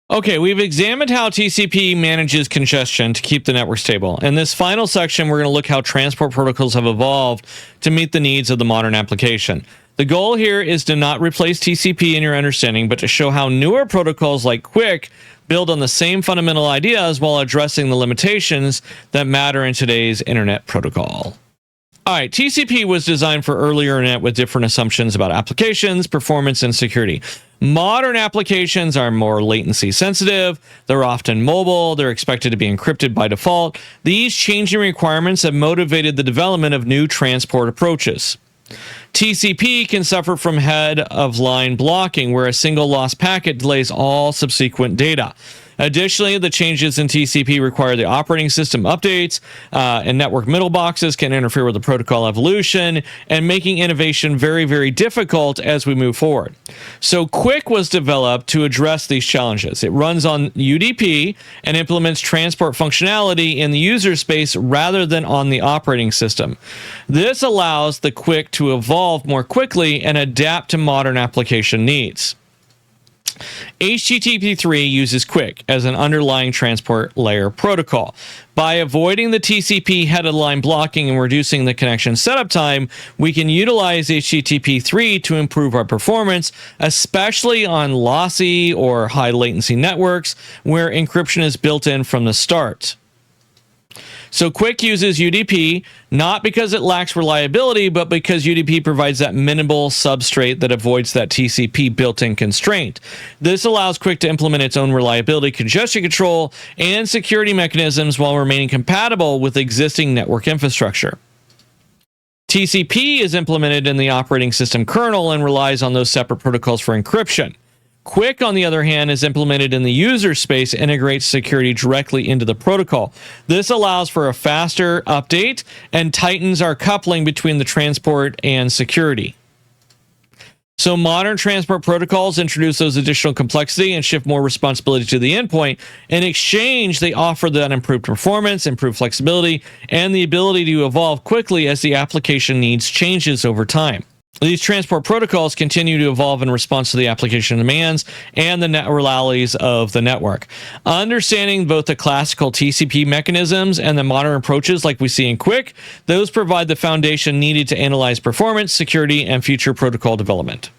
Okay, we've examined how TCP manages congestion to keep the network stable. In this final section, we're going to look how transport protocols have evolved to meet the needs of the modern application. The goal here is to not replace TCP in your understanding, but to show how newer protocols like QUIC build on the same fundamental ideas while addressing the limitations that matter in today's internet protocol. All right, TCP was designed for earlier internet with different assumptions about applications, performance, and security. Modern applications are more latency sensitive, they're often mobile, they're expected to be encrypted by default. These changing requirements have motivated the development of new transport approaches. TCP can suffer from head-of-line blocking, where a single lost packet delays all subsequent data. Additionally, the changes in TCP require the operating system updates, and network middle boxes can interfere with the protocol evolution, and making innovation very, very difficult as we move forward. So QUIC was developed to address these challenges. It runs on UDP and implements transport functionality in the user space rather than on the operating system. This allows the QUIC to evolve more quickly and adapt to modern application needs. HTTP3 uses QUIC as an underlying transport layer protocol. By avoiding the TCP head-of-line blocking and reducing the connection setup time, we can utilize HTTP3 to improve our performance, especially on lossy or high latency networks where encryption is built in from the start. So QUIC uses UDP, not because it lacks reliability, but because UDP provides that minimal substrate that avoids that TCP built-in constraint. This allows QUIC to implement its own reliability, congestion control, and security mechanisms while remaining compatible with existing network infrastructure. TCP is implemented in the operating system kernel and relies on those separate protocols for encryption. QUIC, on the other hand, is implemented in the user space, integrates security directly into the protocol. This allows for a faster update and tightens our coupling between the transport and security. So modern transport protocols introduce those additional complexity and shift more responsibility to the endpoint. In exchange, they offer that improved performance, improved flexibility, and the ability to evolve quickly as the application needs changes over time. These transport protocols continue to evolve in response to the application demands and the net realities of the network. Understanding both the classical TCP mechanisms and the modern approaches like we see in QUIC, those provide the foundation needed to analyze performance, security, and future protocol development.